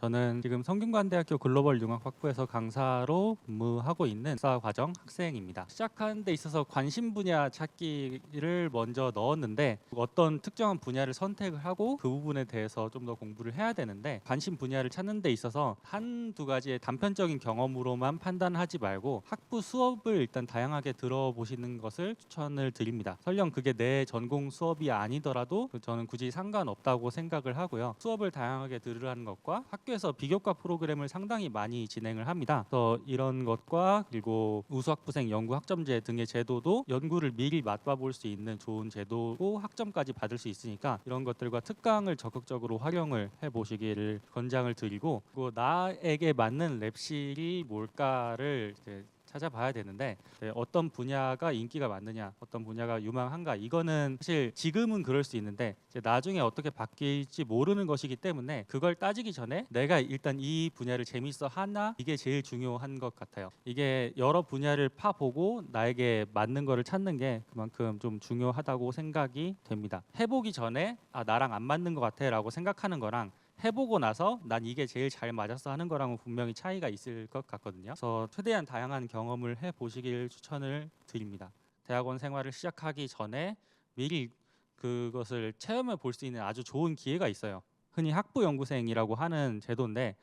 저는 지금 성균관대학교 글로벌융합학부에서 강사로 근무하고 있는 박사과정 학생입니다. 시작하는 데 있어서 관심 분야 찾기를 먼저 넣었는데 어떤 특정한 분야를 선택을 하고 그 부분에 대해서 좀 더 공부를 해야 되는데 관심 분야를 찾는 데 있어서 한두 가지의 단편적인 경험으로만 판단하지 말고 학부 수업을 일단 다양하게 들어보시는 것을 추천을 드립니다. 설령 그게 내 전공 수업이 아니더라도 저는 굳이 상관없다고 생각을 하고요. 수업을 다양하게 들으라는 것과 학교에서 비교과 프로그램을 상당히 많이 진행을 합니다. 그래서 이런 것과 그리고 우수학부생 연구 학점제 등의 제도도 연구를 미리 맛봐볼 수 있는 좋은 제도고 학점까지 받을 수 있으니까 이런 것들과 특강을 적극적으로 활용을 해보시기를 권장을 드리고, 그리고 나에게 맞는 랩실이 뭘까를 이제 찾아봐야 되는데 어떤 분야가 인기가 많느냐, 어떤 분야가 유망한가, 이거는 사실 지금은 그럴 수 있는데 이제 나중에 어떻게 바뀔지 모르는 것이기 때문에 그걸 따지기 전에 내가 일단 이 분야를 재밌어 하나, 이게 제일 중요한 것 같아요. 이게 여러 분야를 파보고 나에게 맞는 거를 찾는 게 그만큼 좀 중요하다고 생각이 됩니다. 해보기 전에 나랑 안 맞는 것 같아 라고 생각하는 거랑 해보고 나서 난 이게 제일 잘 맞았어 하는 거랑은 분명히 차이가 있을 것 같거든요. 그래서 최대한 다양한 경험을 해보시길 추천을 드립니다. 대학원 생활을 시작하기 전에 미리 그것을 체험해 볼 수 있는 아주 좋은 기회가 있어요. 흔히 학부연구생이라고 하는 제도인데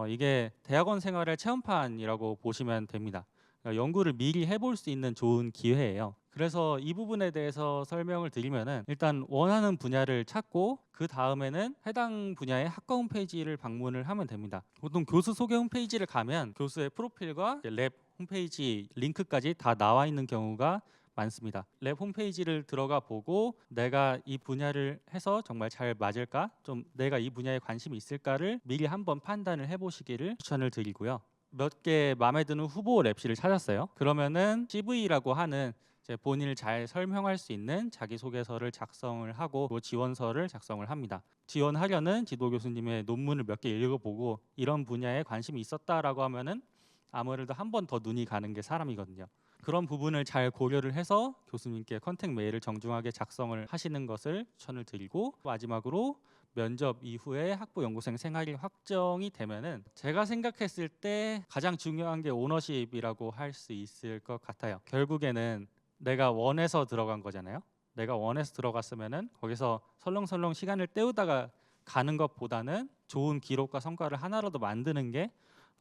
이게 대학원 생활의 체험판이라고 보시면 됩니다. 그러니까 연구를 미리 해볼 수 있는 좋은 기회예요. 그래서 이 부분에 대해서 설명을 드리면은 일단 원하는 분야를 찾고 그 다음에는 해당 분야의 학과 홈페이지를 방문을 하면 됩니다. 보통 교수 소개 홈페이지를 가면 교수의 프로필과 이제 랩 홈페이지 링크까지 다 나와 있는 경우가 많습니다. 랩 홈페이지를 들어가 보고 내가 이 분야를 해서 정말 잘 맞을까, 좀 내가 이 분야에 관심이 있을까를 미리 한번 판단을 해보시기를 추천을 드리고요. 몇 개 마음에 드는 후보 랩실을 찾았어요. 그러면은 CV라고 하는 이제 본인을 잘 설명할 수 있는 자기소개서를 작성을 하고 지원서를 작성을 합니다. 지원하려는 지도 교수님의 논문을 몇 개 읽어보고 이런 분야에 관심이 있었다라고 하면은 아무래도 한 번 더 눈이 가는 게 사람이거든요. 그런 부분을 잘 고려를 해서 교수님께 컨택 메일을 정중하게 작성을 하시는 것을 추천을 드리고, 마지막으로 면접 이후에 학부 연구생 생활이 확정이 되면은 제가 생각했을 때 가장 중요한 게 오너십이라고 할 수 있을 것 같아요. 결국에는 내가 원해서 들어간 거잖아요. 내가 원해서 들어갔으면은 거기서 설렁설렁 시간을 때우다가 가는 것보다는 좋은 기록과 성과를 하나라도 만드는 게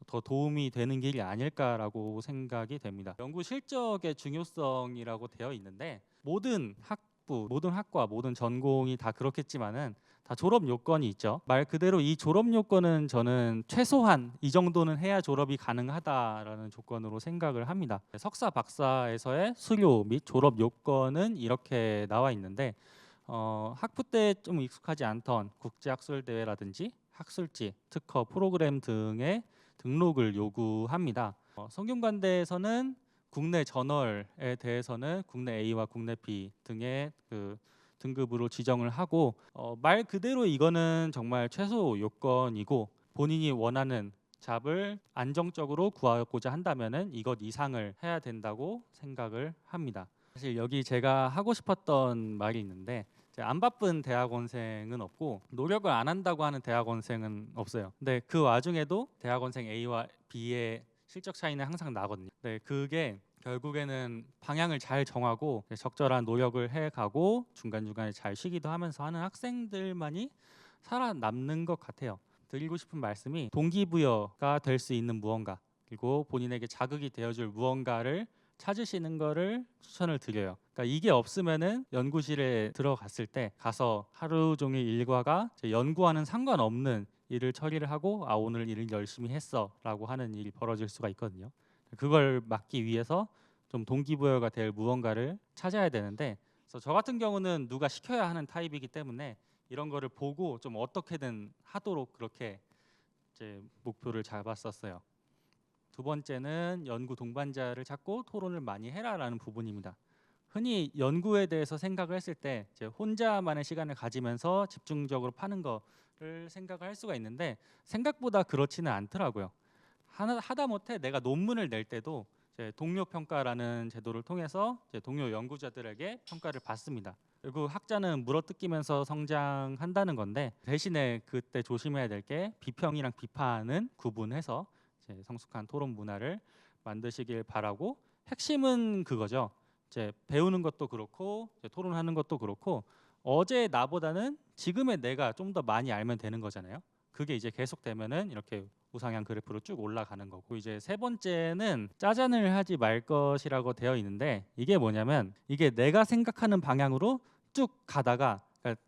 더 도움이 되는 길이 아닐까라고 생각이 됩니다. 연구 실적의 중요성이라고 되어 있는데 모든 학부, 모든 학과, 모든 전공이 다 그렇겠지만은 다 졸업 요건이 있죠. 말 그대로 이 졸업 요건은 저는 최소한 이 정도는 해야 졸업이 가능하다라는 조건으로 생각을 합니다. 석사, 박사에서의 수료 및 졸업 요건은 이렇게 나와 있는데 학부 때 좀 익숙하지 않던 국제학술대회라든지 학술지, 특허, 프로그램 등의 등록을 요구합니다. 성균관대에서는 국내 저널에 대해서는 국내 A와 국내 B 등의 그 등급으로 지정을 하고 말 그대로 이거는 정말 최소 요건이고 본인이 원하는 잡을 안정적으로 구하고자 한다면은 이것 이상을 해야 된다고 생각을 합니다. 사실 여기 제가 하고 싶었던 말이 있는데 안 바쁜 대학원생은 없고 노력을 안 한다고 하는 대학원생은 없어요. 근데 그 와중에도 대학원생 A와 B의 실적 차이는 항상 나거든요. 네, 그게 결국에는 방향을 잘 정하고 적절한 노력을 해가고 중간중간에 잘 쉬기도 하면서 하는 학생들만이 살아남는 것 같아요. 드리고 싶은 말씀이 동기부여가 될 수 있는 무언가, 그리고 본인에게 자극이 되어줄 무언가를 찾으시는 거를 추천을 드려요. 그러니까 이게 없으면은 연구실에 들어갔을 때 가서 하루 종일 일과가 연구와는 상관없는 일을 처리를 하고 오늘 일을 열심히 했어라고 하는 일이 벌어질 수가 있거든요. 그걸 막기 위해서 좀 동기부여가 될 무언가를 찾아야 되는데, 그래서 저 같은 경우는 누가 시켜야 하는 타입이기 때문에 이런 거를 보고 좀 어떻게든 하도록 그렇게 이제 목표를 잡았었어요. 두 번째는 연구 동반자를 찾고 토론을 많이 해라라는 부분입니다. 흔히 연구에 대해서 생각을 했을 때 이제 혼자만의 시간을 가지면서 집중적으로 파는 거를 생각을 할 수가 있는데 생각보다 그렇지는 않더라고요. 하다못해 내가 논문을 낼 때도 이제 동료 평가라는 제도를 통해서 이제 동료 연구자들에게 평가를 받습니다. 결국 학자는 물어뜯기면서 성장한다는 건데 대신에 그때 조심해야 될 게 비평이랑 비판은 구분해서 이제 성숙한 토론 문화를 만드시길 바라고 핵심은 그거죠. 이제 배우는 것도 그렇고 이제 토론하는 것도 그렇고 어제 나보다는 지금의 내가 좀 더 많이 알면 되는 거잖아요. 그게 이제 계속되면은 이렇게 우상향 그래프로 쭉 올라가는 거고 이제 세 번째는 짜잔을 하지 말 것이라고 되어 있는데 이게 뭐냐면 이게 내가 생각하는 방향으로 쭉 가다가 그러니까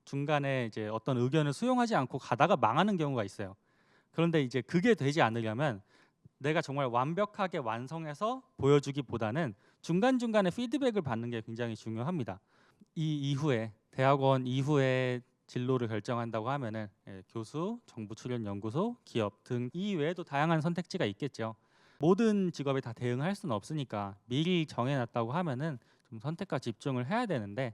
중간에 이제 어떤 의견을 수용하지 않고 가다가 망하는 경우가 있어요. 그런데 이제 그게 되지 않으려면 내가 정말 완벽하게 완성해서 보여주기보다는 중간중간에 피드백을 받는 게 굉장히 중요합니다. 이 이후에 대학원 이후에 진로를 결정한다고 하면은 교수, 정부 출연 연구소, 기업 등 이외에도 다양한 선택지가 있겠죠. 모든 직업에 다 대응할 수는 없으니까 미리 정해놨다고 하면은 좀 선택과 집중을 해야 되는데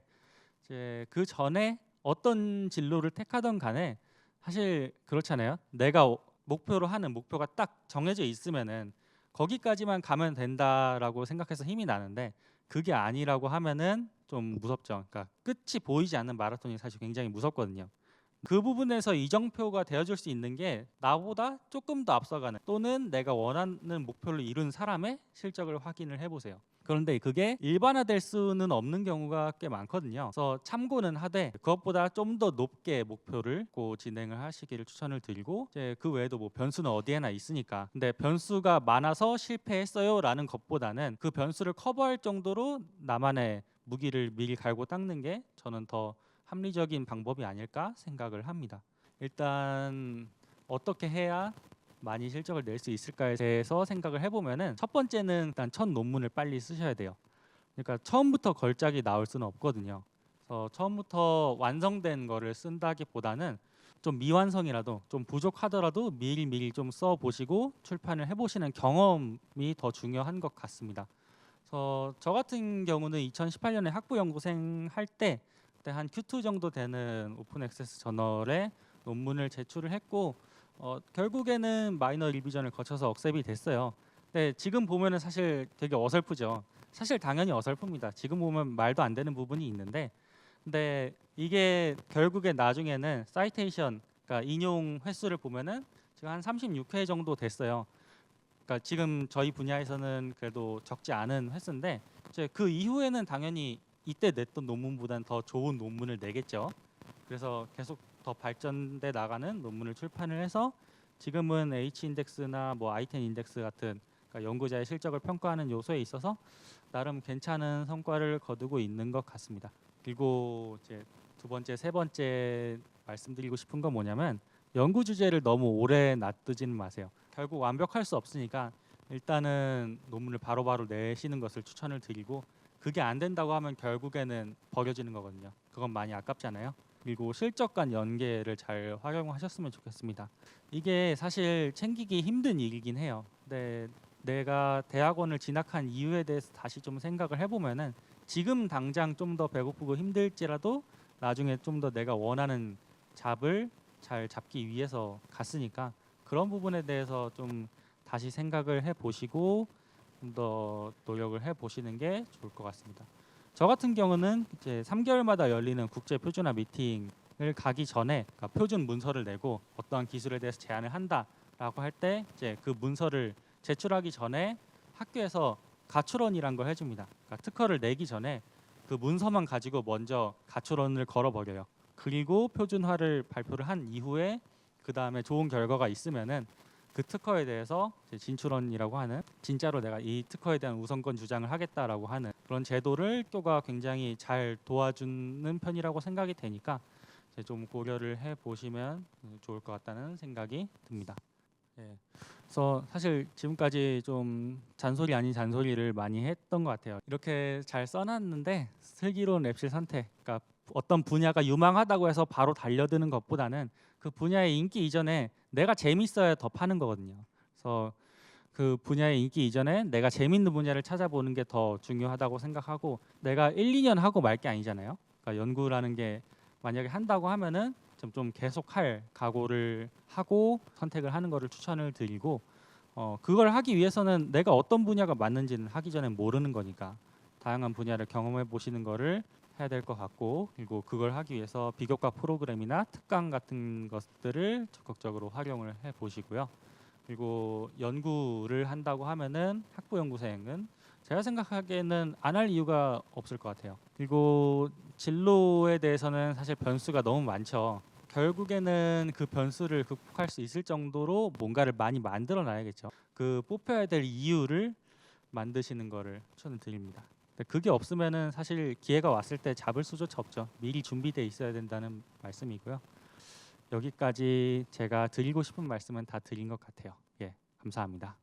이제 그 전에 어떤 진로를 택하던 간에 사실 그렇잖아요. 내가 목표로 하는 목표가 딱 정해져 있으면은 거기까지만 가면 된다라고 생각해서 힘이 나는데 그게 아니라고 하면은 좀 무섭죠. 그러니까 끝이 보이지 않는 마라톤이 사실 굉장히 무섭거든요. 그 부분에서 이정표가 되어줄 수 있는 게 나보다 조금 더 앞서가는 또는 내가 원하는 목표를 이룬 사람의 실적을 확인을 해보세요. 그런데 그게 일반화될 수는 없는 경우가 꽤 많거든요. 그래서 참고는 하되 그것보다 좀 더 높게 목표를 진행을 하시기를 추천을 드리고 이제 그 외에도 뭐 변수는 어디에나 있으니까 근데 변수가 많아서 실패했어요라는 것보다는 그 변수를 커버할 정도로 나만의 무기를 미리 갈고 닦는 게 저는 더 합리적인 방법이 아닐까 생각을 합니다. 일단 어떻게 해야 많이 실적을 낼 수 있을까에 대해서 생각을 해보면은 첫 번째는 일단 첫 논문을 빨리 쓰셔야 돼요. 그러니까 처음부터 걸작이 나올 수는 없거든요. 그래서 처음부터 완성된 거를 쓴다기보다는 좀 미완성이라도 좀 부족하더라도 미리 좀 써보시고 출판을 해보시는 경험이 더 중요한 것 같습니다. 그래서 저 같은 경우는 2018년에 학부연구생 할 때 그때 한 Q2 정도 되는 오픈 액세스 저널에 논문을 제출을 했고 결국에는 마이너 리비전을 거쳐서 억셉이 됐어요. 근데 지금 보면은 사실 되게 어설프죠. 사실 당연히 어설픕니다. 지금 보면 말도 안 되는 부분이 있는데 근데 이게 결국에 나중에는 사이테이션 그러니까 인용 횟수를 보면은 지금 한 36회 정도 됐어요. 그러니까 지금 저희 분야에서는 그래도 적지 않은 횟수인데 이제 그 이후에는 당연히 이때 냈던 논문보다는 더 좋은 논문을 내겠죠. 그래서 계속 더 발전돼 나가는 논문을 출판을 해서 지금은 H 인덱스나 뭐 I10 인덱스 같은 그러니까 연구자의 실적을 평가하는 요소에 있어서 나름 괜찮은 성과를 거두고 있는 것 같습니다. 그리고 이제 두 번째, 세 번째 말씀드리고 싶은 건 뭐냐면 연구 주제를 너무 오래 놔두지는 마세요. 결국 완벽할 수 없으니까 일단은 논문을 바로바로 내시는 것을 추천을 드리고 그게 안 된다고 하면 결국에는 버려지는 거거든요. 그건 많이 아깝잖아요. 그리고 실적 간 연계를 잘 활용하셨으면 좋겠습니다. 이게 사실 챙기기 힘든 일이긴 해요. 근데 내가 대학원을 진학한 이유에 대해서 다시 좀 생각을 해보면은 지금 당장 좀 더 배고프고 힘들지라도 나중에 좀 더 내가 원하는 잡을 잘 잡기 위해서 갔으니까 그런 부분에 대해서 좀 다시 생각을 해보시고 좀 더 노력을 해보시는 게 좋을 것 같습니다. 저 같은 경우는 이제 3개월마다 열리는 국제 표준화 미팅을 가기 전에 그러니까 표준 문서를 내고 어떠한 기술에 대해서 제안을 한다라고 할 때 이제 그 문서를 제출하기 전에 학교에서 가출원이란 걸 해줍니다. 그러니까 특허를 내기 전에 그 문서만 가지고 먼저 가출원을 걸어버려요. 그리고 표준화를 발표를 한 이후에 그 다음에 좋은 결과가 있으면은 그 특허에 대해서 이제 진출원이라고 하는 진짜로 내가 이 특허에 대한 우선권 주장을 하겠다라고 하는 그런 제도를 학교가 굉장히 잘 도와주는 편이라고 생각이 되니까 이제 좀 고려를 해 보시면 좋을 것 같다는 생각이 듭니다. 예. 그래서 사실 지금까지 좀 잔소리 아닌 잔소리를 많이 했던 것 같아요. 이렇게 잘 써놨는데 슬기로운 랩실 선택, 그러니까 어떤 분야가 유망하다고 해서 바로 달려드는 것보다는 그 분야의 인기 이전에 내가 재밌어야 더 파는 거거든요. 그래서 그 분야의 인기 이전에 내가 재밌는 분야를 찾아보는 게 더 중요하다고 생각하고 내가 1, 2년 하고 말 게 아니잖아요. 그러니까 연구라는 게 만약에 한다고 하면은 좀 계속할 각오를 하고 선택을 하는 거를 추천을 드리고 그걸 하기 위해서는 내가 어떤 분야가 맞는지는 하기 전에 모르는 거니까 다양한 분야를 경험해 보시는 거를 해야 될 것 같고, 그리고 그걸 하기 위해서 비교과 프로그램이나 특강 같은 것들을 적극적으로 활용을 해 보시고요. 그리고 연구를 한다고 하면은 학부 연구생은 제가 생각하기에는 안 할 이유가 없을 것 같아요. 그리고 진로에 대해서는 사실 변수가 너무 많죠. 결국에는 그 변수를 극복할 수 있을 정도로 뭔가를 많이 만들어 놔야겠죠. 그 뽑혀야 될 이유를 만드시는 거를 추천을 드립니다. 근데 그게 없으면은 사실 기회가 왔을 때 잡을 수조차 없죠. 미리 준비돼 있어야 된다는 말씀이고요. 여기까지 제가 드리고 싶은 말씀은 다 드린 것 같아요. 예, 감사합니다.